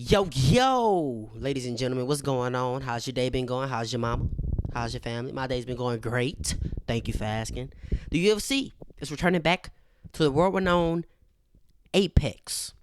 Yo, ladies and gentlemen, what's going on? How's your day been going? How's your mama? How's your family? My day's been going great. Thank you for asking. The UFC is returning back to the world-renowned Apex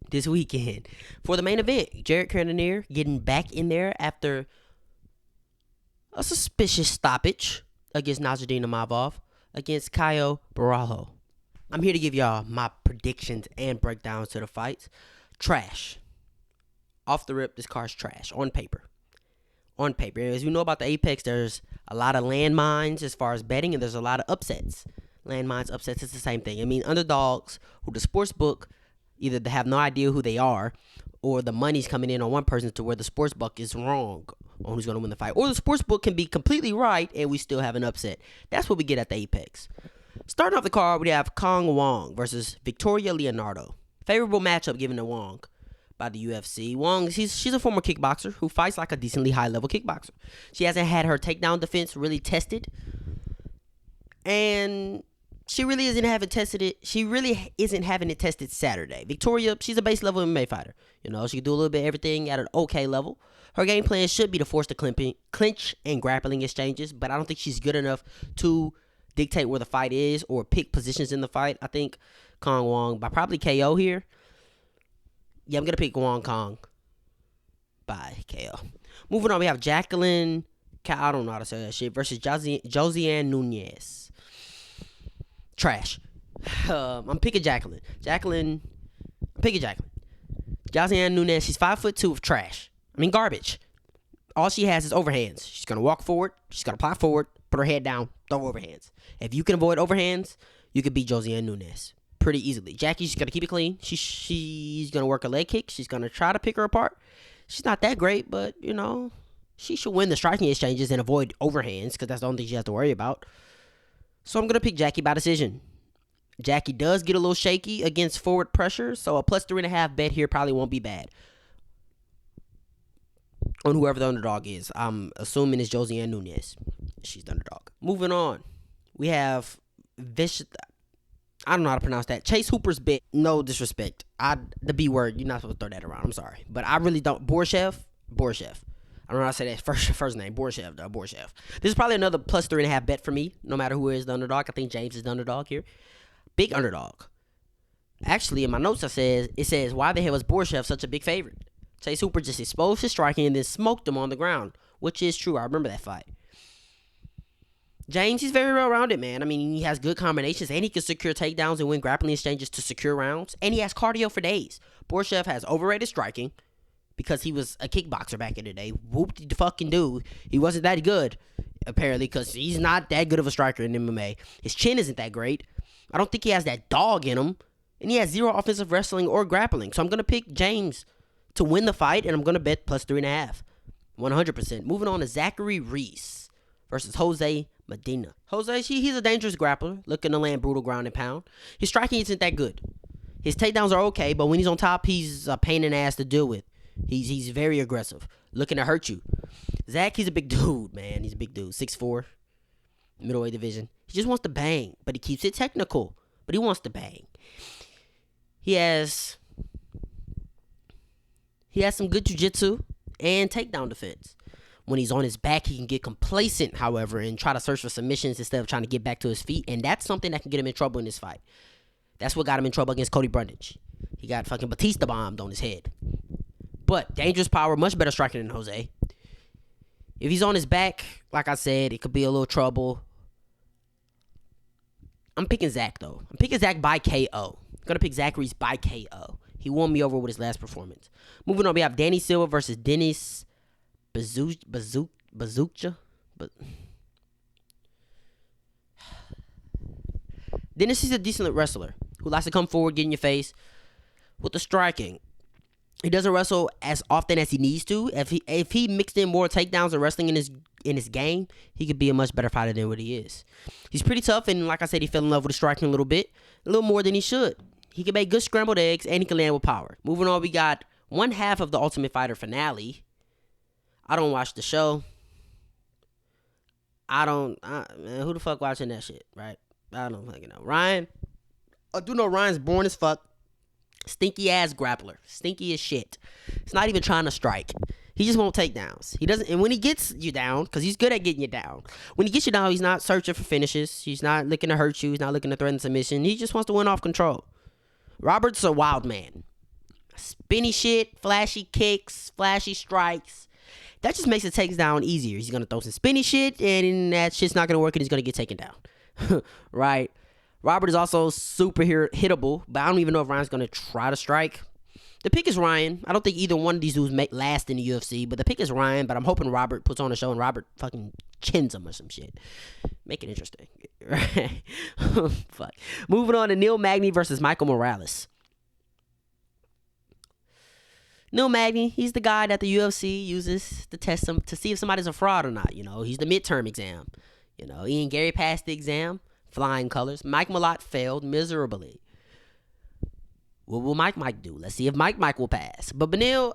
this weekend for the main event. Cannonier getting back in there after a suspicious stoppage against Nasruddin Imavov against Borralho. I'm here to give y'all my predictions and breakdowns to the fights. Trash. Off the rip, this card's trash. On paper. On paper. As you know about the Apex, there's a lot of landmines as far as betting, and there's a lot of upsets. Landmines, upsets, it's the same thing. I mean, underdogs who the sports book, either they have no idea who they are, or the money's coming in on one person to where the sports book is wrong on who's going to win the fight. Or the sports book can be completely right, and we still have an upset. That's what we get at the Apex. Starting off the card, we have Kong Wong versus Victoria Leonardo. Favorable matchup given to Wong by the UFC. Wong, she's a former kickboxer who fights like a decently high-level kickboxer. She hasn't had her takedown defense really tested, and she really isn't having tested it. She really isn't having it tested Saturday. Victoria, she's a base level MMA fighter. You know, she can do a little bit of everything at an okay level. Her game plan should be to force the clinch and grappling exchanges, but I don't think she's good enough to dictate where the fight is or pick positions in the fight. I think Kong Wong by probably KO here. Yeah, I'm going to pick Wong Kong by KO. Moving on, we have Jacqueline, I don't know how to say that shit, versus Josiane Nunez. Trash. I'm picking Jacqueline. I'm picking Jacqueline. Josiane Nunez, she's 5'2" of trash. I mean, garbage. All she has is overhands. She's going to walk forward. She's going to pop forward, put her head down, throw overhands. If you can avoid overhands, you could beat Josiane Nunez pretty easily. Jackie's going to keep it clean. She's going to work a leg kick. She's going to try to pick her apart. She's not that great, but, you know, she should win the striking exchanges and avoid overhands because that's the only thing she has to worry about. So I'm going to pick Jackie by decision. Jackie does get a little shaky against forward pressure, so a plus 3.5 bet here probably won't be bad on whoever the underdog is. I'm assuming it's Josiane Nunez. She's the underdog. Moving on, we have I don't know how to pronounce that. Chase Hooper's bet. No disrespect. The B word. You're not supposed to throw that around. I'm sorry, but I really don't. Borralho. I don't know how to say that first name. Borralho. This is probably another plus 3.5 bet for me. No matter who is the underdog, I think James is the underdog here. Big underdog. Actually, in my notes, it says why the hell is Borralho such a big favorite? Chase Hooper just exposed his striking and then smoked him on the ground, which is true. I remember that fight. James, he's very well-rounded, man. I mean, he has good combinations, and he can secure takedowns and win grappling exchanges to secure rounds, and he has cardio for days. Borralho has overrated striking because he was a kickboxer back in the day. Whoop-de-fucking-do. He wasn't that good, apparently, because he's not that good of a striker in MMA. His chin isn't that great. I don't think he has that dog in him, and he has zero offensive wrestling or grappling. So I'm going to pick James to win the fight, and I'm going to bet plus 3.5. 100%. Moving on to Zachary Reese versus Jose Medina. Jose, he's a dangerous grappler, looking to land brutal ground and pound. His striking isn't that good. His takedowns are okay, but when he's on top, he's a pain in the ass to deal with. He's very aggressive, looking to hurt you. Zach, he's a big dude, man. He's a big dude. 6'4", middleweight division. He just wants to bang, but he keeps it technical. But he wants to bang. He has some good jiu-jitsu and takedown defense. When he's on his back, he can get complacent, however, and try to search for submissions instead of trying to get back to his feet. And that's something that can get him in trouble in this fight. That's what got him in trouble against Cody Brundage. He got fucking Batista bombed on his head. But dangerous power, much better striker than Jose. If he's on his back, like I said, it could be a little trouble. I'm picking Zach, though. I'm picking Zach by KO. I'm going to pick Zachary's by KO. He won me over with his last performance. Moving on, we have Danny Silva versus Dennis Bazukja. Dennis is a decent wrestler who likes to come forward, get in your face with the striking. He doesn't wrestle as often as he needs to. If he mixed in more takedowns and wrestling in his game, he could be a much better fighter than what he is. He's pretty tough, and like I said, he fell in love with the striking a little more than he should. He can make good scrambled eggs, and he can land with power. Moving on, we got one half of the Ultimate Fighter finale. I don't watch the show. Man, who the fuck watching that shit, right? I don't fucking know. Ryan, I do know Ryan's boring as fuck. Stinky ass grappler. Stinky as shit. He's not even trying to strike. He just won't take downs. He doesn't, and when he gets you down, because he's good at getting you down. When he gets you down, he's not searching for finishes. He's not looking to hurt you. He's not looking to threaten submission. He just wants to win off control. Robert's a wild man. Spinny shit, flashy kicks, flashy strikes. That just makes the takedown easier. He's gonna throw some spinny shit, and that shit's not gonna work, and he's gonna get taken down. Right? Robert is also super hittable, but I don't even know if Ryan's gonna try to strike. The pick is Ryan. I don't think either one of these dudes last in the UFC, but the pick is Ryan. But I'm hoping Robert puts on a show and Robert fucking chins him or some shit. Make it interesting. Right? Fuck. Moving on to Neil Magny versus Michael Morales. Neil Magny, he's the guy that the UFC uses to test him to see if somebody's a fraud or not. You know, he's the midterm exam. You know, Ian Gary passed the exam, flying colors. Mike Malott failed miserably. What will Mike do? Let's see if Mike will pass. But Neil,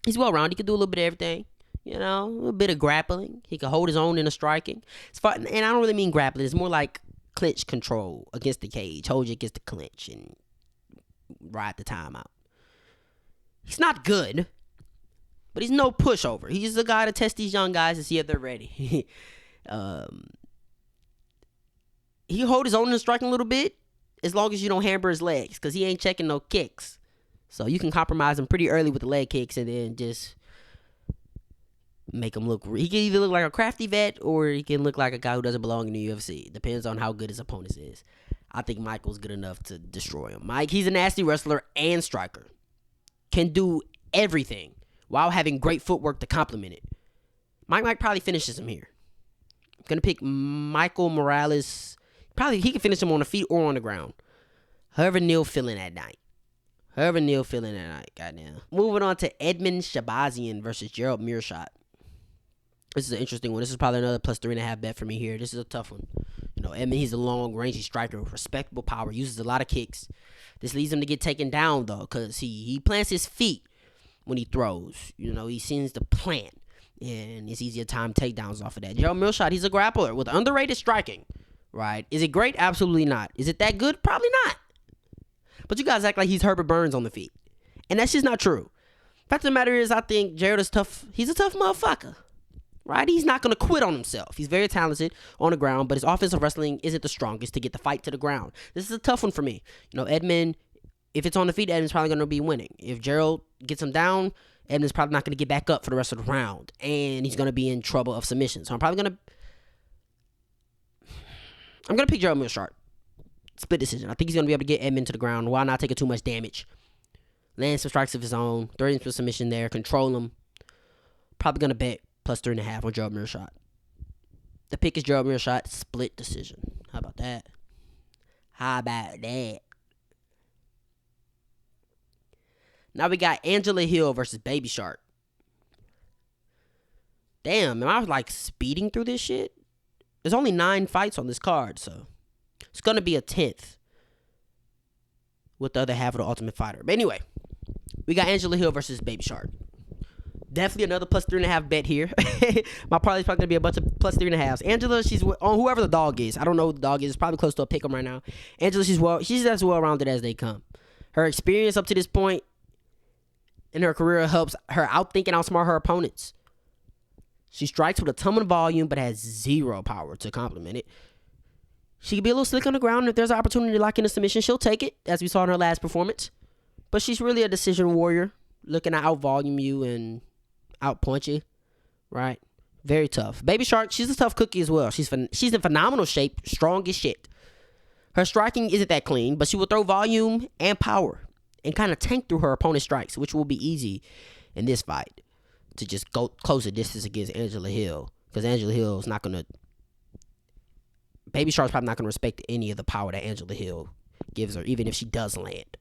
he's well-rounded. He can do a little bit of everything. You know, a little bit of grappling. He can hold his own in the striking. It's fun, and I don't really mean grappling. It's more like clinch control against the cage. Hold you against the clinch and ride the time out. He's not good, but he's no pushover. He's the guy to test these young guys to see if they're ready. He hold his own in the striking a little bit as long as you don't hamper his legs, because he ain't checking no kicks. So you can compromise him pretty early with the leg kicks and then just make him look. He can either look like a crafty vet or he can look like a guy who doesn't belong in the UFC. Depends on how good his opponent is. I think Michael's good enough to destroy him. Mike, he's a nasty wrestler and striker. Can do everything while having great footwork to complement it. Mike probably finishes him here. I'm going to pick Michael Morales. Probably he can finish him on the feet or on the ground. However Neil feeling that night. Goddamn. Moving on to Edmund Shabazian versus Gerald Mearshot. This is an interesting one. This is probably another plus 3.5 bet for me here. This is a tough one. You know, Edmund, he's a long-range striker with respectable power. Uses a lot of kicks. This leads him to get taken down, though, because he plants his feet when he throws. You know, he seems to plant, and it's easier time takedowns off of that. Gerald Mearshot, he's a grappler with underrated striking, right? Is it great? Absolutely not. Is it that good? Probably not. But you guys act like he's Herbert Burns on the feet, and that's just not true. Fact of the matter is, I think Gerald is tough. He's a tough motherfucker. Right? He's not going to quit on himself. He's very talented on the ground, but his offensive wrestling isn't the strongest to get the fight to the ground. This is a tough one for me. You know, Edmund, if it's on the feet, Edmund's probably going to be winning. If Gerald gets him down, Edmund's probably not going to get back up for the rest of the round, and he's going to be in trouble of submission. So I'm going to pick Gerald Mearshot. Split decision. I think he's going to be able to get Edmund to the ground while not taking too much damage. Land some strikes of his own, throw him for submission there, control him. Probably going to bet plus 3.5 on Gerald Mearshot. The pick is Gerald Mearshot. Split decision. How about that? Now we got Angela Hill versus Baby Shark. Damn, am I like speeding through this shit? There's only 9 fights on this card, so it's going to be a 10th with the other half of the Ultimate Fighter. But anyway, we got Angela Hill versus Baby Shark. Definitely another plus 3.5 bet here. My parlay is probably going to be a bunch of plus 3.5s. Angela, she's on whoever the dog is. I don't know who the dog is. It's probably close to a pick 'em right now. Angela, she's as well-rounded as they come. Her experience up to this point in her career helps her outthink and outsmart her opponents. She strikes with a ton of volume, but has zero power to complement it. She can be a little slick on the ground. If there's an opportunity to lock in a submission, she'll take it, as we saw in her last performance. But she's really a decision warrior, looking to out-volume you and out-punch you, right? Very tough. Baby Shark, she's a tough cookie as well. She's in phenomenal shape, strong as shit. Her striking isn't that clean, but she will throw volume and power and kind of tank through her opponent's strikes, which will be easy in this fight to just go close a distance against Angela Hill, because Angela Hill is not going to... Baby Shark's probably not going to respect any of the power that Angela Hill gives her, even if she does land.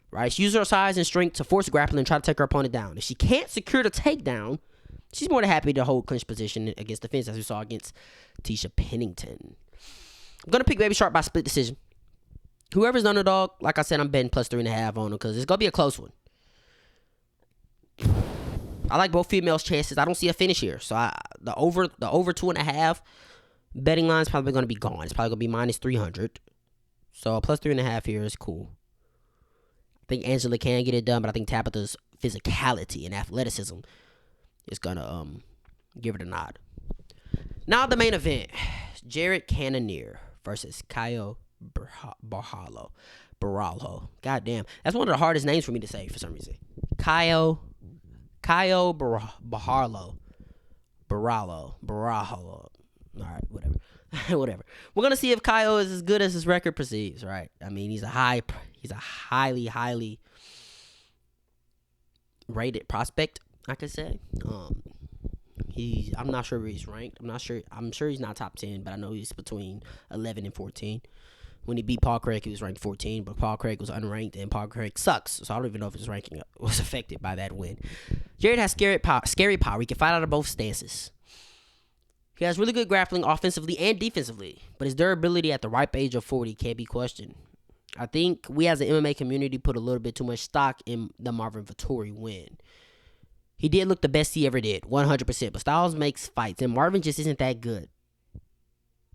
Right? She uses her size and strength to force a grappling and try to take her opponent down. If she can't secure the takedown, she's more than happy to hold clinch position against the fence, as we saw against Tisha Pennington. I'm going to pick Baby Shark by split decision. Whoever's the underdog, like I said, I'm betting plus 3.5 on them because it's going to be a close one. I like both females' chances. I don't see a finish here. So the over 2.5 betting line is probably going to be gone. It's probably going to be minus 300. So a plus 3.5 here is cool. think Angela can get it done, but I think Tabitha's physicality and athleticism is gonna give it a nod. Now the main event: Jared Cannonier versus Caio Borralho. Borralho. God damn, that's one of the hardest names for me to say for some reason. Caio Borralho. Borralho. All right, whatever. Whatever. We're gonna see if Caio is as good as his record perceives, right? I mean, he's a highly rated prospect, I could say. I'm not sure where he's ranked. I'm sure he's not top 10, but I know he's between 11 and 14. When he beat Paul Craig, he was ranked 14, but Paul Craig was unranked, and Paul Craig sucks. So I don't even know if his ranking was affected by that win. Jared has scary power. He can fight out of both stances. He has really good grappling offensively and defensively, but his durability at the ripe age of 40 can't be questioned. I think we as an MMA community put a little bit too much stock in the Marvin Vettori win. He did look the best he ever did, 100%, but Styles makes fights, and Marvin just isn't that good.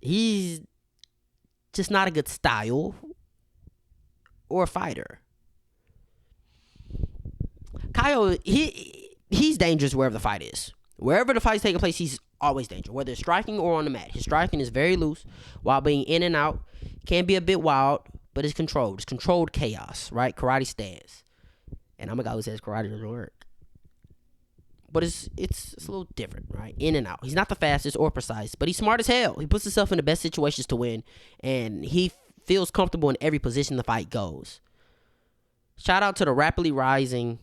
He's just not a good style or fighter. Caio, he's dangerous wherever the fight is. Wherever the fight's taking place, he's always dangerous, whether it's striking or on the mat. His striking is very loose while being in and out. Can be a bit wild, but it's controlled. It's controlled chaos, right? Karate stance. And I'm a guy who says karate doesn't work. But it's a little different, right? In and out. He's not the fastest or precise, but he's smart as hell. He puts himself in the best situations to win, and he feels comfortable in every position the fight goes. Shout out to the rapidly rising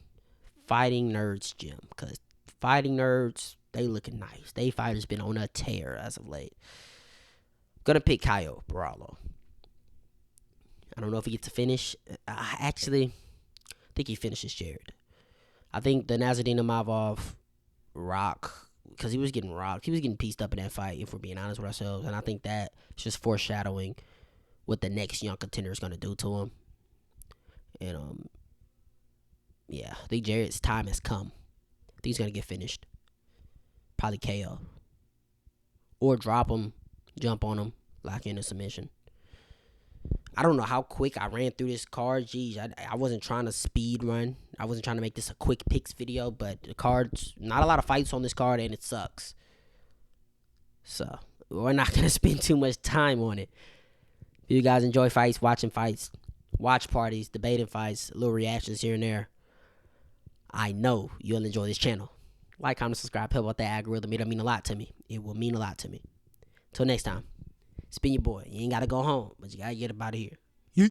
Fighting Nerds gym, because Fighting Nerds, they looking nice. They fighters been on a tear as of late. Gonna pick Caio Borralho. I don't know if he gets a finish. Actually, I think he finishes Jared. I think the Nazardine Imavov rock, because he was getting rocked. He was getting pieced up in that fight, if we're being honest with ourselves. And I think that's just foreshadowing what the next young contender is going to do to him. And, yeah, I think Jared's time has come. I think he's going to get finished. Probably KO. Or drop him, jump on him, lock in a submission. I don't know how quick I ran through this card. Geez, I wasn't trying to speed run. I wasn't trying to make this a quick picks video, but the card's not a lot of fights on this card, and it sucks. So we're not going to spend too much time on it. If you guys enjoy fights, watching fights, watch parties, debating fights, little reactions here and there, I know you'll enjoy this channel. Like, comment, subscribe, help out that algorithm. It'll mean a lot to me. It will mean a lot to me. Till next time. It's been your boy. You ain't got to go home, but you got to get up out of here.